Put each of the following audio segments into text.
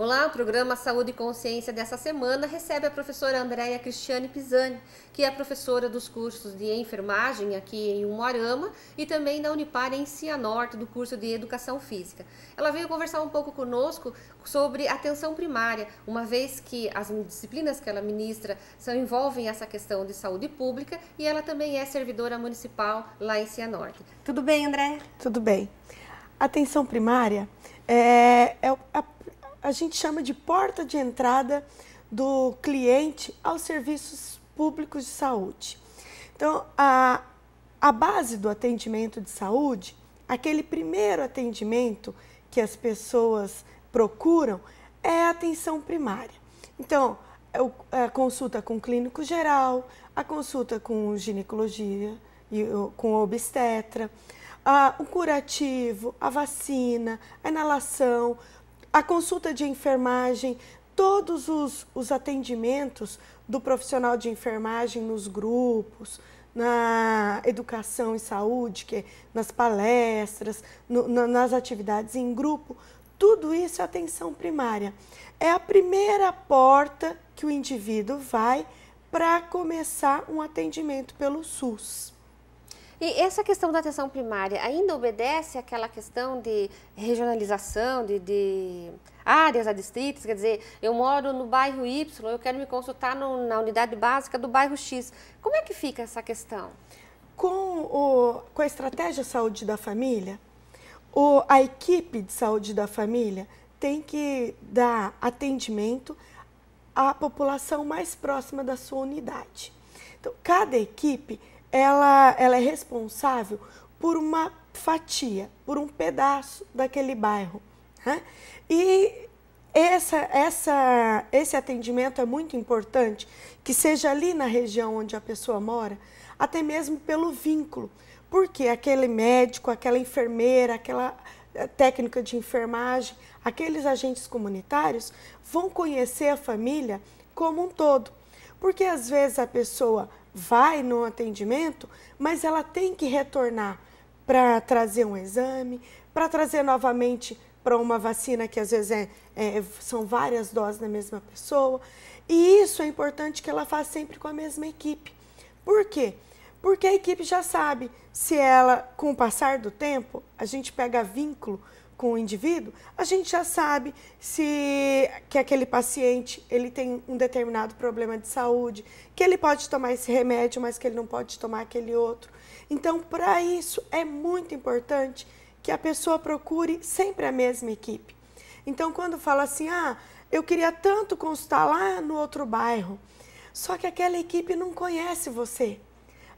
Olá, o programa Saúde e Consciência dessa semana recebe a professora Andréia Cristiane Pisani, que é professora dos cursos de enfermagem aqui em Umuarama e também da Unipar em Cianorte, do curso de Educação Física. Ela veio conversar um pouco conosco sobre atenção primária, uma vez que as disciplinas que ela ministra envolvem essa questão de saúde pública e ela também é servidora municipal lá em Cianorte. Tudo bem, Andréia? Tudo bem. Atenção primária a gente chama de porta de entrada do cliente aos serviços públicos de saúde. Então, a base do atendimento de saúde, aquele primeiro atendimento que as pessoas procuram, é a atenção primária. Então, a consulta com o clínico geral, a consulta com ginecologia, com obstetra, o curativo, a vacina, a inalação, a consulta de enfermagem, todos os atendimentos do profissional de enfermagem nos grupos, na educação e saúde, nas palestras, nas atividades em grupo, tudo isso é atenção primária. É a primeira porta que o indivíduo vai para começar um atendimento pelo SUS. E essa questão da atenção primária ainda obedece àquela questão de regionalização, de áreas adstritas? Quer dizer, eu moro no bairro Y, eu quero me consultar na unidade básica do bairro X. Como é que fica essa questão? Com a estratégia saúde da família, a equipe de saúde da família tem que dar atendimento à população mais próxima da sua unidade. Então, cada equipe ela é responsável por uma fatia, por um pedaço daquele bairro, né? E esse atendimento é muito importante, que seja ali na região onde a pessoa mora, até mesmo pelo vínculo, porque aquele médico, aquela enfermeira, aquela técnica de enfermagem, aqueles agentes comunitários vão conhecer a família como um todo, porque às vezes a pessoa vai no atendimento, mas ela tem que retornar para trazer um exame, para trazer novamente para uma vacina que às vezes são várias doses na mesma pessoa. E isso é importante que ela faça sempre com a mesma equipe. Por quê? Porque a equipe já sabe se ela, com o passar do tempo, a gente pega vínculo com o indivíduo, a gente já sabe que aquele paciente ele tem um determinado problema de saúde, que ele pode tomar esse remédio, mas que ele não pode tomar aquele outro. Então, para isso, é muito importante que a pessoa procure sempre a mesma equipe. Então, quando fala assim, eu queria tanto consultar lá no outro bairro, só que aquela equipe não conhece você,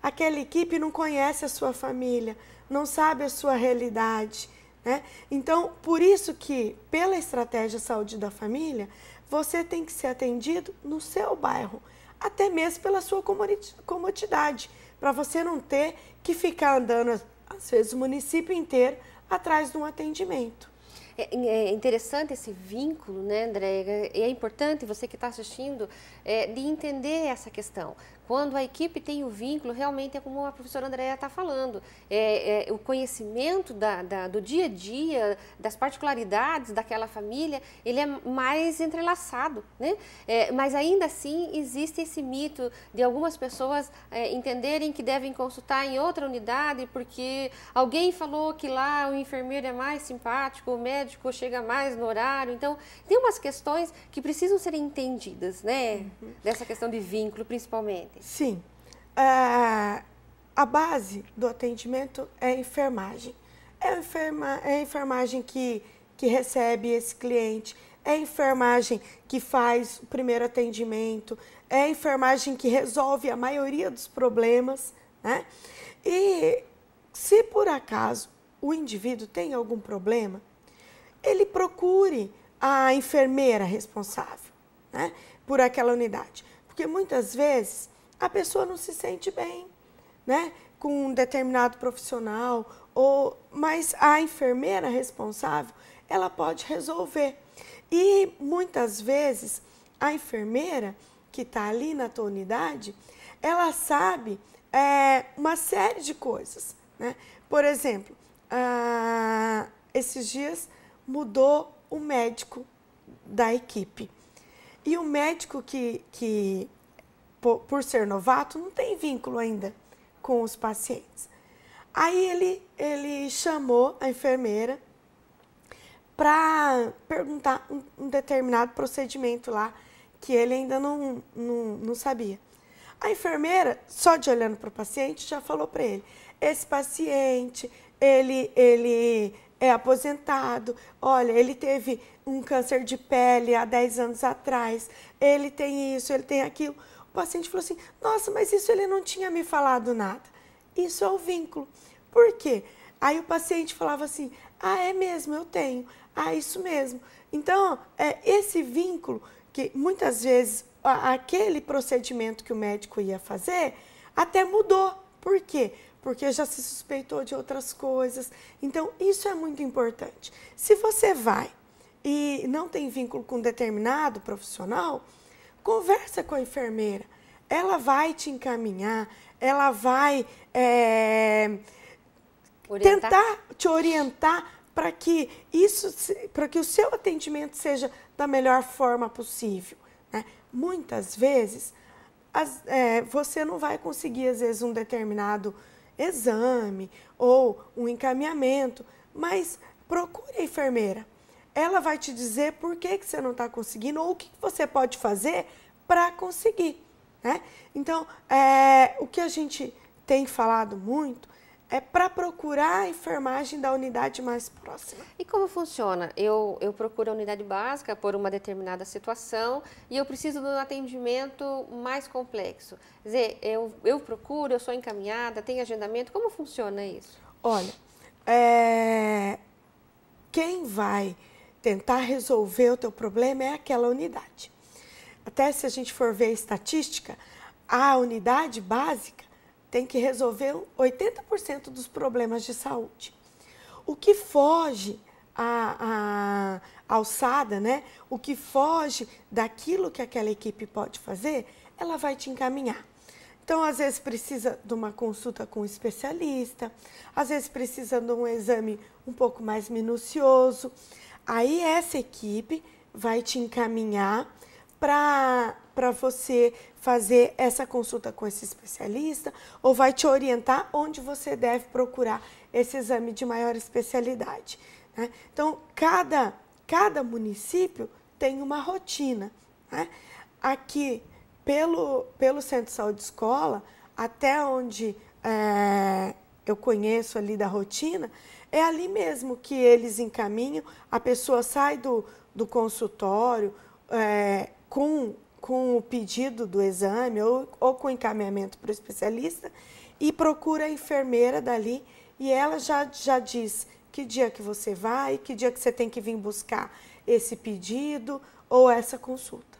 aquela equipe não conhece a sua família, não sabe a sua realidade, né? Então, por isso que, pela estratégia saúde da família, você tem que ser atendido no seu bairro, até mesmo pela sua comodidade, para você não ter que ficar andando, às vezes, o município inteiro atrás de um atendimento. É interessante esse vínculo, né, Andréia? E é importante, você que está assistindo, de entender essa questão. Quando a equipe tem o vínculo, realmente é como a professora Andréia está falando. O conhecimento do dia a dia, das particularidades daquela família, ele é mais entrelaçado, né? Mas ainda assim existe esse mito de algumas pessoas entenderem que devem consultar em outra unidade porque alguém falou que lá o enfermeiro é mais simpático, o médico chega mais no horário. Então, tem umas questões que precisam ser entendidas, né? Dessa questão de vínculo, principalmente. Sim. A base do atendimento é a enfermagem. É a enfermagem que recebe esse cliente, é a enfermagem que faz o primeiro atendimento, é a enfermagem que resolve a maioria dos problemas, né? E se por acaso o indivíduo tem algum problema, ele procure a enfermeira responsável, né, por aquela unidade. Porque muitas vezes a pessoa não se sente bem, né, com um determinado profissional, mas a enfermeira responsável, ela pode resolver. E muitas vezes a enfermeira que está ali na tua unidade, ela sabe uma série de coisas, né? Por exemplo, esses dias mudou o médico da equipe. E o médico que por ser novato, não tem vínculo ainda com os pacientes. Aí ele chamou a enfermeira para perguntar um determinado procedimento lá que ele ainda não sabia. A enfermeira, só de olhando para o paciente, já falou para ele: esse paciente, ele é aposentado, olha, ele teve um câncer de pele há 10 anos atrás, ele tem isso, ele tem aquilo. O paciente falou assim: nossa, mas isso ele não tinha me falado nada. Isso é o vínculo. Por quê? Aí o paciente falava assim: ah, é mesmo, eu tenho. Ah, isso mesmo. Então, esse vínculo, que muitas vezes aquele procedimento que o médico ia fazer até mudou. Por quê? Porque já se suspeitou de outras coisas. Então, isso é muito importante. Se você vai e não tem vínculo com um determinado profissional, conversa com a enfermeira. Ela vai te encaminhar, ela vai tentar te orientar para que o seu atendimento seja da melhor forma possível, né? Muitas vezes, você não vai conseguir, às vezes, um determinado exame ou um encaminhamento, mas procure a enfermeira. Ela vai te dizer por que você não está conseguindo ou o que você pode fazer para conseguir, né? Então, o que a gente tem falado muito é para procurar a enfermagem da unidade mais próxima. E como funciona? Eu procuro a unidade básica por uma determinada situação e eu preciso de um atendimento mais complexo. Quer dizer, eu procuro, eu sou encaminhada, tem agendamento, como funciona isso? Olha, quem vai tentar resolver o teu problema é aquela unidade. Até se a gente for ver a estatística, a unidade básica tem que resolver 80% dos problemas de saúde. O que foge à alçada, né? O que foge daquilo que aquela equipe pode fazer, ela vai te encaminhar. Então, às vezes precisa de uma consulta com um especialista, às vezes precisa de um exame um pouco mais minucioso. Aí essa equipe vai te encaminhar para você fazer essa consulta com esse especialista ou vai te orientar onde você deve procurar esse exame de maior especialidade, né? Então, cada município tem uma rotina, né? Aqui, pelo Centro de Saúde Escola, até onde eu conheço ali da rotina, é ali mesmo que eles encaminham, a pessoa sai do consultório com o pedido do exame ou com o encaminhamento para o especialista e procura a enfermeira dali e ela já diz que dia que você vai, que dia que você tem que vir buscar esse pedido ou essa consulta.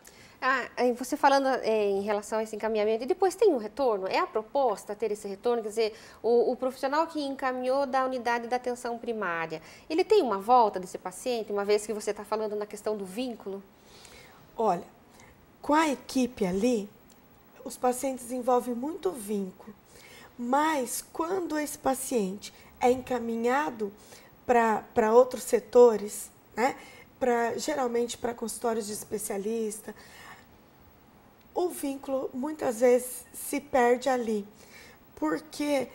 Você falando em relação a esse encaminhamento, e depois tem um retorno? É a proposta ter esse retorno? Quer dizer, o profissional que encaminhou da unidade da atenção primária, ele tem uma volta desse paciente, uma vez que você está falando na questão do vínculo? Olha, com a equipe ali, os pacientes desenvolvem muito vínculo, mas quando esse paciente é encaminhado para outros setores, né, geralmente para consultórios de especialista, o vínculo muitas vezes se perde ali, porque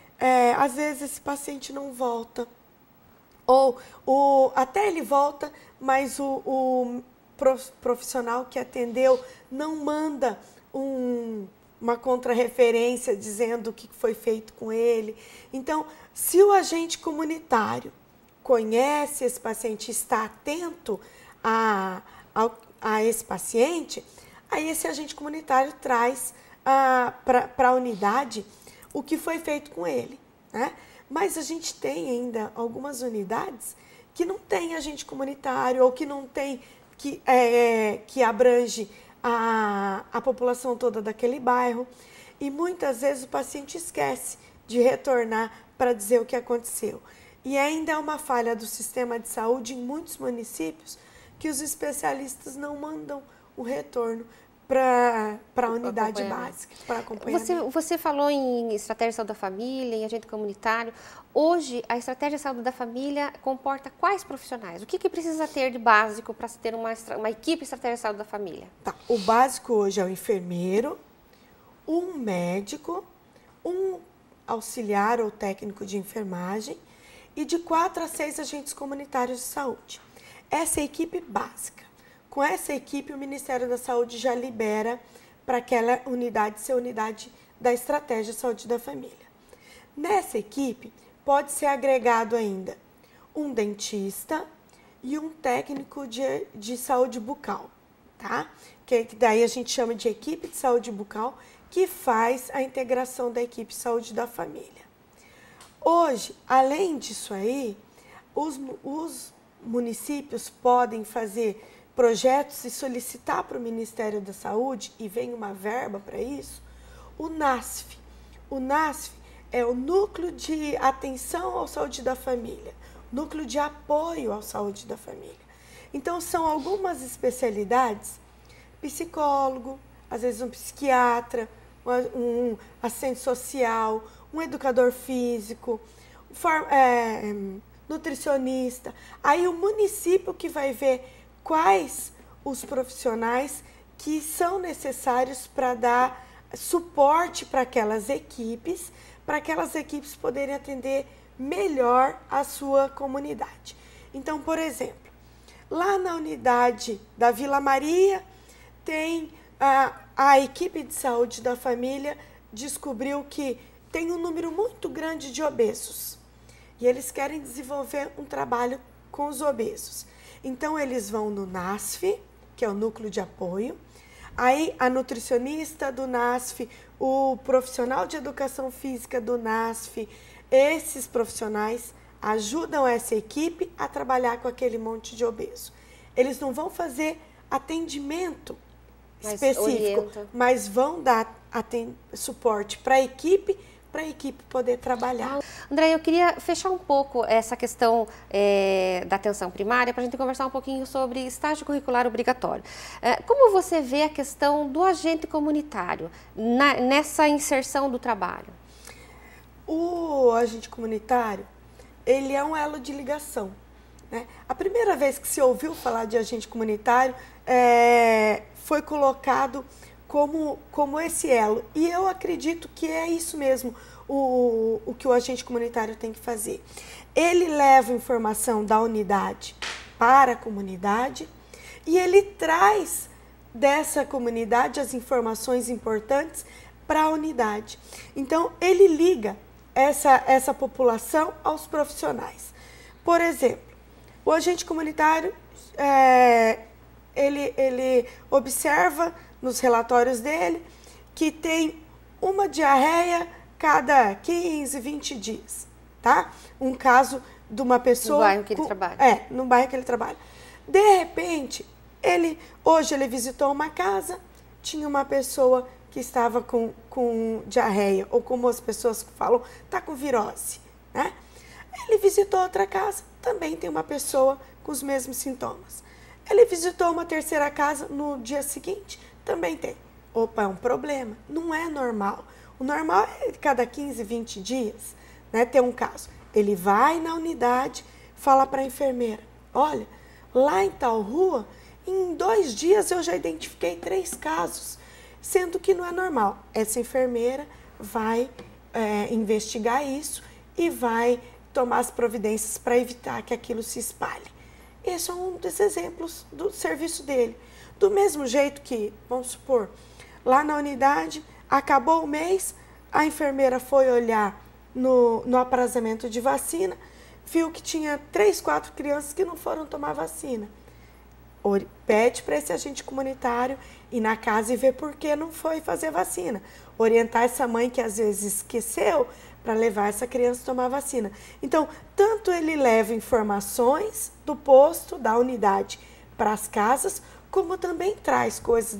às vezes esse paciente não volta, ou até ele volta, mas o profissional que atendeu não manda uma contrarreferência dizendo o que foi feito com ele. Então, se o agente comunitário conhece esse paciente, está atento a esse paciente, aí esse agente comunitário traz para a unidade o que foi feito com ele, né? Mas a gente tem ainda algumas unidades que não tem agente comunitário ou que não tem, que abrange a população toda daquele bairro. E muitas vezes o paciente esquece de retornar para dizer o que aconteceu. E ainda é uma falha do sistema de saúde em muitos municípios que os especialistas não mandam o retorno para a unidade básica, para acompanhamento. Você falou em estratégia de saúde da família, em agente comunitário. Hoje, a estratégia de saúde da família comporta quais profissionais? O que precisa ter de básico para se ter uma equipe de estratégia de saúde da família? Tá. O básico hoje é o enfermeiro, um médico, um auxiliar ou técnico de enfermagem e de 4 a 6 agentes comunitários de saúde. Essa é a equipe básica. Com essa equipe, o Ministério da Saúde já libera para aquela unidade ser unidade da estratégia de saúde da família. Nessa equipe, pode ser agregado ainda um dentista e um técnico de saúde bucal, tá? Que daí a gente chama de equipe de saúde bucal, que faz a integração da equipe de saúde da família. Hoje, além disso aí, os municípios podem fazer projetos e solicitar para o Ministério da Saúde, e vem uma verba para isso, o NASF. O NASF é o Núcleo de Atenção à Saúde da Família, Núcleo de Apoio à Saúde da Família. Então, são algumas especialidades, psicólogo, às vezes um psiquiatra, um assistente social, um educador físico, nutricionista. Aí o município que vai ver quais os profissionais que são necessários para dar suporte para aquelas equipes poderem atender melhor a sua comunidade. Então, por exemplo, lá na unidade da Vila Maria, tem a equipe de saúde da família descobriu que tem um número muito grande de obesos e eles querem desenvolver um trabalho com os obesos. Então, eles vão no NASF, que é o núcleo de apoio, aí a nutricionista do NASF, o profissional de educação física do NASF, esses profissionais ajudam essa equipe a trabalhar com aquele monte de obeso. Eles não vão fazer atendimento específico, mas vão dar suporte para a equipe poder trabalhar. André, eu queria fechar um pouco essa questão da atenção primária para a gente conversar um pouquinho sobre estágio curricular obrigatório. Como você vê a questão do agente comunitário nessa inserção do trabalho? O agente comunitário, ele é um elo de ligação, né? A primeira vez que se ouviu falar de agente comunitário foi colocado como esse elo. E eu acredito que é isso mesmo o que o agente comunitário tem que fazer. Ele leva informação da unidade para a comunidade e ele traz dessa comunidade as informações importantes para a unidade. Então, ele liga essa população aos profissionais. Por exemplo, o agente comunitário, ele observa nos relatórios dele que tem uma diarreia cada 15, 20 dias, tá? Um caso de uma pessoa... No bairro que ele trabalha. No bairro que ele trabalha. De repente, hoje ele visitou uma casa, tinha uma pessoa que estava com diarreia, ou como as pessoas falam, tá com virose, né? Ele visitou outra casa, também tem uma pessoa com os mesmos sintomas. Ele visitou uma terceira casa no dia seguinte, também tem. Opa, é um problema. Não é normal. O normal é cada 15, 20 dias, né, ter um caso. Ele vai na unidade, fala para a enfermeira, olha, lá em tal rua, em 2 dias eu já identifiquei 3 casos, sendo que não é normal. Essa enfermeira vai investigar isso e vai tomar as providências para evitar que aquilo se espalhe. Esse é um dos exemplos do serviço dele. Do mesmo jeito que, vamos supor, lá na unidade, acabou o mês, a enfermeira foi olhar no aprazamento de vacina, viu que tinha 3, 4 crianças que não foram tomar vacina. Pede para esse agente comunitário ir na casa e ver por que não foi fazer vacina. Orientar essa mãe que às vezes esqueceu para levar essa criança a tomar vacina. Então, tanto ele leva informações do posto, da unidade, para as casas, como também traz coisas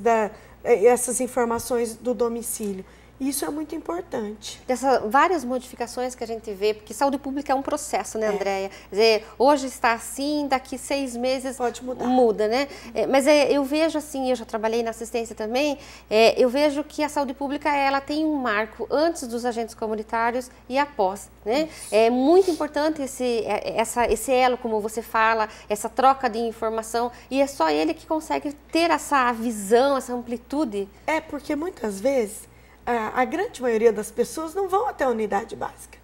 essas informações do domicílio, Isso é muito importante. Dessas várias modificações que a gente vê, porque saúde pública é um processo, né, Andréia? Quer dizer, hoje está assim, daqui 6 meses pode mudar. Muda, né? Mas eu vejo assim, eu já trabalhei na assistência também, eu vejo que a saúde pública ela tem um marco antes dos agentes comunitários e após, né? Isso. É muito importante esse elo, como você fala, essa troca de informação, e é só ele que consegue ter essa visão, essa amplitude. É porque muitas vezes a grande maioria das pessoas não vão até a unidade básica.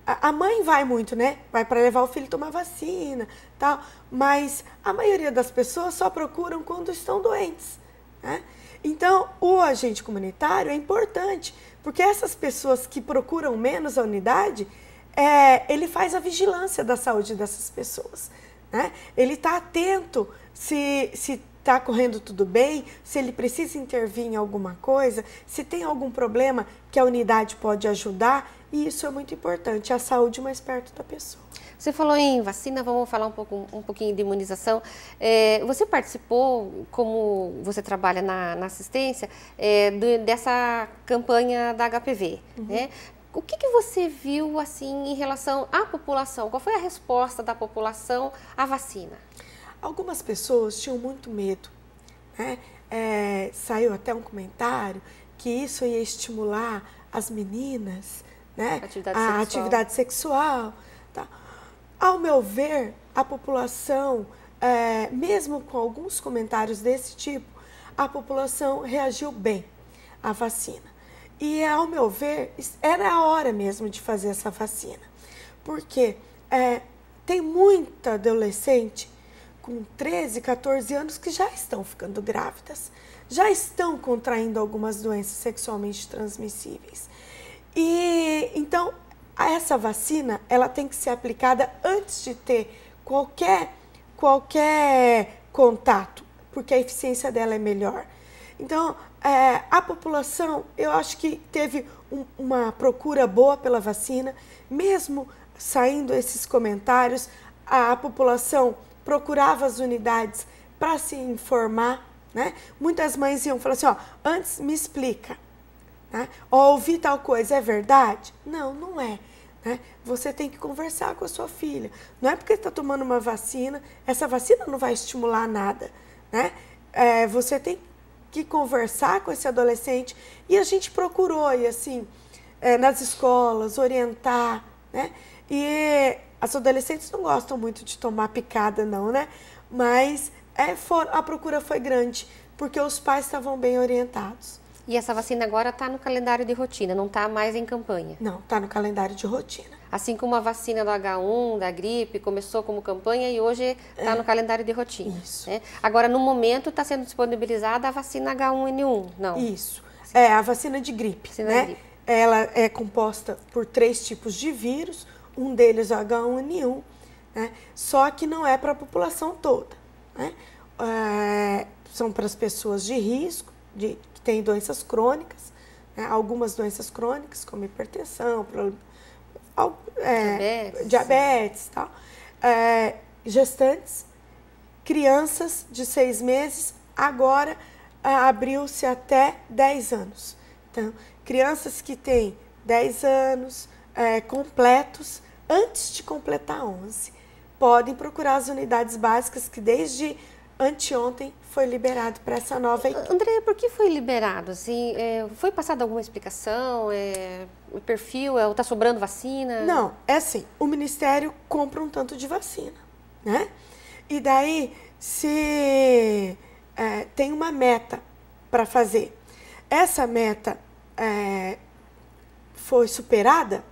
A mãe vai muito, né? Vai para levar o filho tomar vacina, tal. Mas a maioria das pessoas só procuram quando estão doentes, né? Então, o agente comunitário é importante, porque essas pessoas que procuram menos a unidade, ele faz a vigilância da saúde dessas pessoas, né? Ele está atento se está correndo tudo bem, se ele precisa intervir em alguma coisa, se tem algum problema que a unidade pode ajudar, e isso é muito importante, a saúde mais perto da pessoa. Você falou em vacina, vamos falar um pouquinho de imunização. Você participou, como você trabalha na assistência, dessa campanha da HPV, né? O que você viu assim em relação à população? Qual foi a resposta da população à vacina? Algumas pessoas tinham muito medo, né? Saiu até um comentário que isso ia estimular as meninas, né? A atividade sexual. Tá? Ao meu ver, a população, mesmo com alguns comentários desse tipo, a população reagiu bem à vacina. E, ao meu ver, era a hora mesmo de fazer essa vacina. Porque tem muita adolescente com 13, 14 anos que já estão ficando grávidas, já estão contraindo algumas doenças sexualmente transmissíveis. E então, essa vacina, ela tem que ser aplicada antes de ter qualquer contato, porque a eficiência dela é melhor. Então, a população, eu acho que teve uma procura boa pela vacina, mesmo saindo esses comentários, a população procurava as unidades para se informar, né? Muitas mães iam falar assim, antes me explica, né? Ouvi tal coisa, é verdade? Não, não é. Né? Você tem que conversar com a sua filha. Não é porque está tomando uma vacina, essa vacina não vai estimular nada, né? Você tem que conversar com esse adolescente, e a gente procurou, e assim, nas escolas, orientar, né? E as adolescentes não gostam muito de tomar picada, não, né? Mas a procura foi grande, porque os pais estavam bem orientados. E essa vacina agora está no calendário de rotina, não está mais em campanha? Não, está no calendário de rotina. Assim como a vacina do H1, da gripe, começou como campanha e hoje está no calendário de rotina. Isso. Né? Agora, no momento, está sendo disponibilizada a vacina H1N1, não? Isso. A vacina de gripe, né? Gripe. Ela é composta por 3 tipos de vírus, um deles é o H1N1, né? Só que não é para a população toda, né? São para as pessoas de risco, que têm doenças crônicas, né? Algumas doenças crônicas, como hipertensão, diabetes, tal. Gestantes, crianças de 6 meses, agora abriu-se até 10 anos. Então, crianças que têm 10 anos completos, antes de completar 11, podem procurar as unidades básicas que desde anteontem foi liberado para essa nova equipe. Andréia, por que foi liberado? Assim, foi passada alguma explicação? O perfil, está sobrando vacina? Não, é assim, o Ministério compra um tanto de vacina, né? E daí, se tem uma meta para fazer, essa meta foi superada,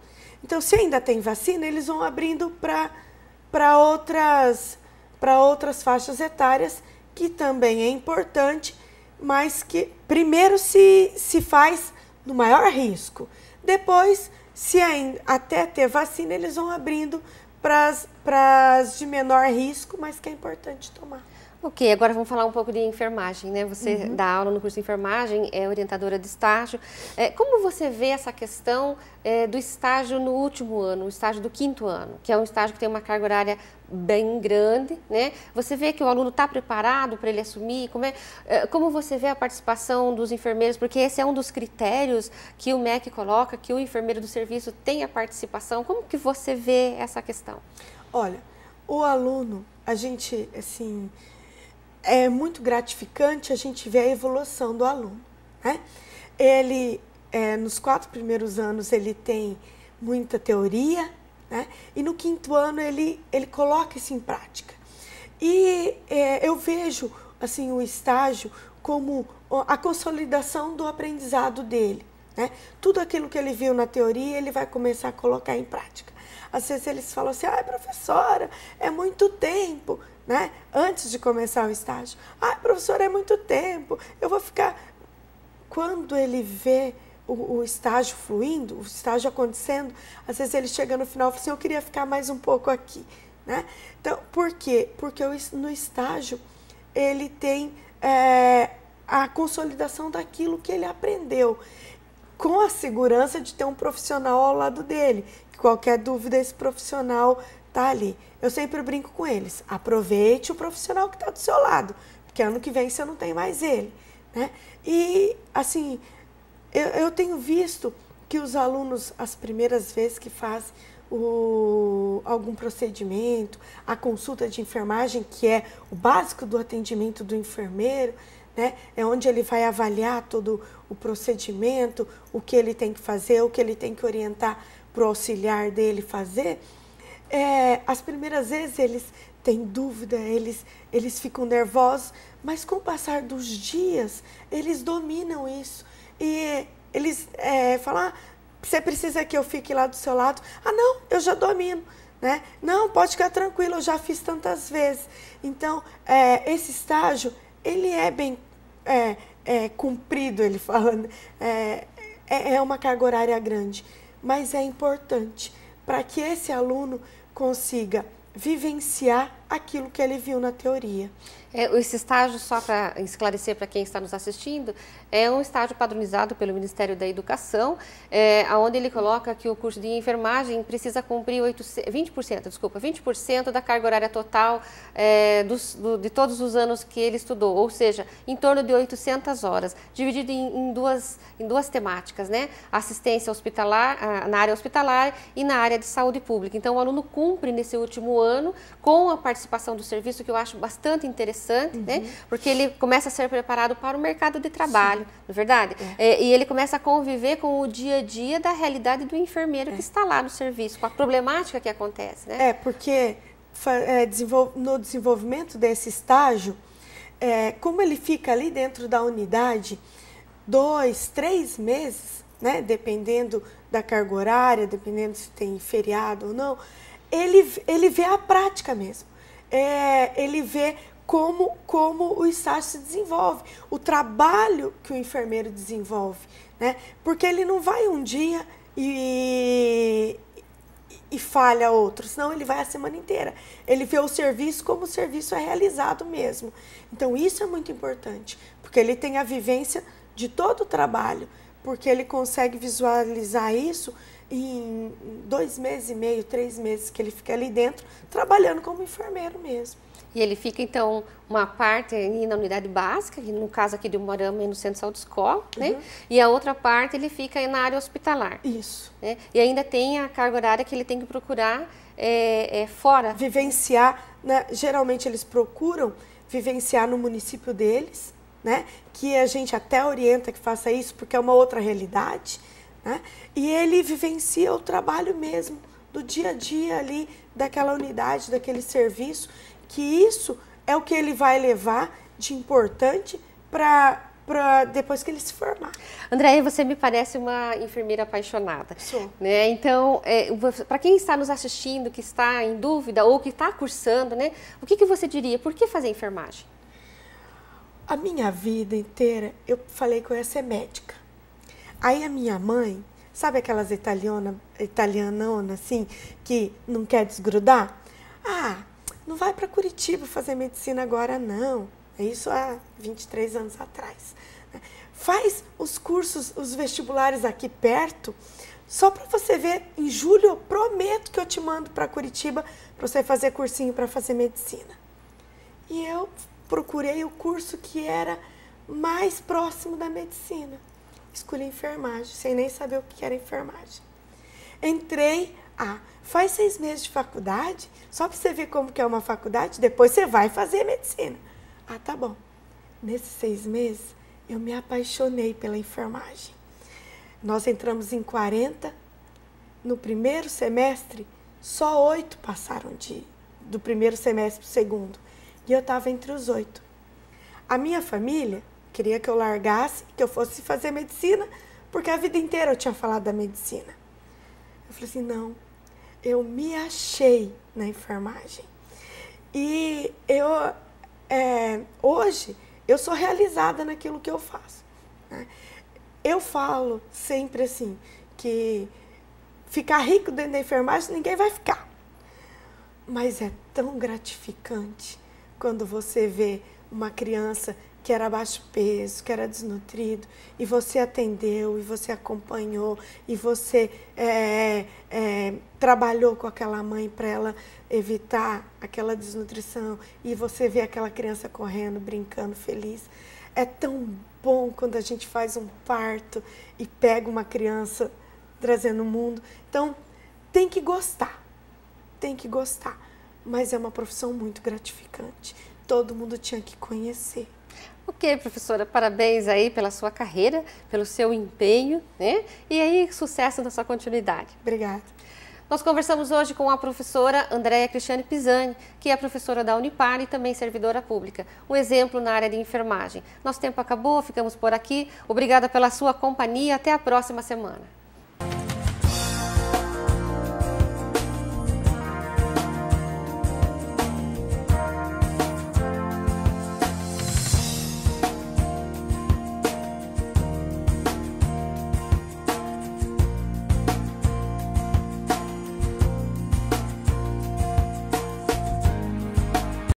então se ainda tem vacina, eles vão abrindo para outras faixas etárias, que também é importante, mas que primeiro se faz no maior risco. Depois, se ainda, até ter vacina, eles vão abrindo para as de menor risco, mas que é importante tomar. Ok, agora vamos falar um pouco de enfermagem, né? Você dá aula no curso de enfermagem, é orientadora de estágio. Como você vê essa questão do estágio no último ano, o estágio do 5º ano, que é um estágio que tem uma carga horária bem grande, né? Você vê que o aluno está preparado para ele assumir? Como você vê a participação dos enfermeiros? Porque esse é um dos critérios que o MEC coloca, que o enfermeiro do serviço tem a participação. Como que você vê essa questão? Olha, o aluno, a gente, assim, é muito gratificante a gente ver a evolução do aluno, né? Ele, nos 4 primeiros anos, ele tem muita teoria, né? E no 5º ano ele coloca isso em prática. E eu vejo assim o estágio como a consolidação do aprendizado dele, né? Tudo aquilo que ele viu na teoria, ele vai começar a colocar em prática. Às vezes eles falam assim: ai, professora, é muito tempo, né? Antes de começar o estágio. Ai, professora, é muito tempo, eu vou ficar... Quando ele vê o estágio fluindo, o estágio acontecendo, às vezes ele chega no final e fala assim: eu queria ficar mais um pouco aqui, né? Então, por quê? Porque no estágio ele tem a consolidação daquilo que ele aprendeu, com a segurança de ter um profissional ao lado dele, que qualquer dúvida esse profissional está ali. Eu sempre brinco com eles: aproveite o profissional que está do seu lado, porque ano que vem você não tem mais ele, né? E, assim, eu tenho visto que os alunos, as primeiras vezes que fazem algum procedimento, a consulta de enfermagem, que é o básico do atendimento do enfermeiro, né? É onde ele vai avaliar todo o procedimento, o que ele tem que fazer, o que ele tem que orientar para o auxiliar dele fazer. As primeiras vezes eles têm dúvida, eles ficam nervosos, mas com o passar dos dias, eles dominam isso. E eles falam: ah, você precisa que eu fique lá do seu lado? Ah, não, eu já domino, né? Não, pode ficar tranquilo, eu já fiz tantas vezes. Então, esse estágio, ele é bem cumprido, ele fala, né? É uma carga horária grande, mas é importante para que esse aluno consiga vivenciar aquilo que ele viu na teoria. Esse estágio, só para esclarecer para quem está nos assistindo, é um estágio padronizado pelo Ministério da Educação, onde ele coloca que o curso de enfermagem precisa cumprir 20% da carga horária total de todos os anos que ele estudou, ou seja, em torno de 800 horas, dividido em duas temáticas, né? Assistência hospitalar, na área hospitalar e na área de saúde pública. Então, o aluno cumpre nesse último ano com a participação do serviço, que eu acho bastante interessante, né? Porque ele começa a ser preparado para o mercado de trabalho, não é verdade? E ele começa a conviver com o dia a dia da realidade do enfermeiro que está lá no serviço, com a problemática que acontece, né? Porque no desenvolvimento desse estágio, como ele fica ali dentro da unidade 2, 3 meses, né? Dependendo da carga horária, dependendo se tem feriado ou não, ele vê a prática mesmo. Ele vê como o estágio se desenvolve, o trabalho que o enfermeiro desenvolve, né? Porque ele não vai um dia e falha outro, senão ele vai a semana inteira. Ele vê o serviço como o serviço é realizado mesmo. Então, isso é muito importante, porque ele tem a vivência de todo o trabalho, porque ele consegue visualizar isso em 2 meses e meio, 3 meses que ele fica ali dentro, trabalhando como enfermeiro mesmo. E ele fica, então, uma parte ali na unidade básica, que no caso aqui de Umuarama é no Centro de Saúde Escola, né? E a outra parte ele fica na área hospitalar. Isso. Né? E ainda tem a carga horária que ele tem que procurar fora. Vivenciar, né? Geralmente eles procuram vivenciar no município deles, né? Que a gente até orienta que faça isso, porque é uma outra realidade, né? E ele vivencia o trabalho mesmo, do dia a dia ali, daquela unidade, daquele serviço, que isso é o que ele vai levar de importante para depois que ele se formar. Andréia, você me parece uma enfermeira apaixonada. Sou. Né? Então, para quem está nos assistindo, que está em dúvida ou que está cursando, né? O que você diria? Por que fazer enfermagem? A minha vida inteira, eu falei que eu ia ser médica. Aí a minha mãe, sabe aquelas italianonas assim, que não quer desgrudar? Ah, não vai para Curitiba fazer medicina agora, não. É isso há 23 anos atrás. Faz os cursos, os vestibulares aqui perto, só para você ver. Em julho, eu prometo que eu te mando para Curitiba para você fazer cursinho para fazer medicina. E eu procurei o curso que era mais próximo da medicina. Escolhi enfermagem, sem nem saber o que era enfermagem. Entrei, faz 6 meses de faculdade, só para você ver como que é uma faculdade, depois você vai fazer medicina. Tá bom. Nesses 6 meses, eu me apaixonei pela enfermagem. Nós entramos em 40, no primeiro semestre, só 8 passaram do primeiro semestre para o segundo. E eu estava entre os 8. A minha família queria que eu largasse, que eu fosse fazer medicina, porque a vida inteira eu tinha falado da medicina. Eu falei assim, não, eu me achei na enfermagem. E hoje, eu sou realizada naquilo que eu faço, né? Eu falo sempre assim, que ficar rico dentro da enfermagem ninguém vai ficar. Mas é tão gratificante quando você vê uma criança que era baixo peso, que era desnutrido, e você atendeu, e você acompanhou, e você trabalhou com aquela mãe para ela evitar aquela desnutrição, e você vê aquela criança correndo, brincando, feliz. É tão bom quando a gente faz um parto e pega uma criança trazendo o mundo. Então, tem que gostar, mas é uma profissão muito gratificante. Todo mundo tinha que conhecer. Ok, professora, parabéns aí pela sua carreira, pelo seu empenho, né? E aí, sucesso na sua continuidade. Obrigada. Nós conversamos hoje com a professora Andréia Cristiane Pisani, que é professora da Unipar e também servidora pública. Um exemplo na área de enfermagem. Nosso tempo acabou, ficamos por aqui. Obrigada pela sua companhia. Até a próxima semana.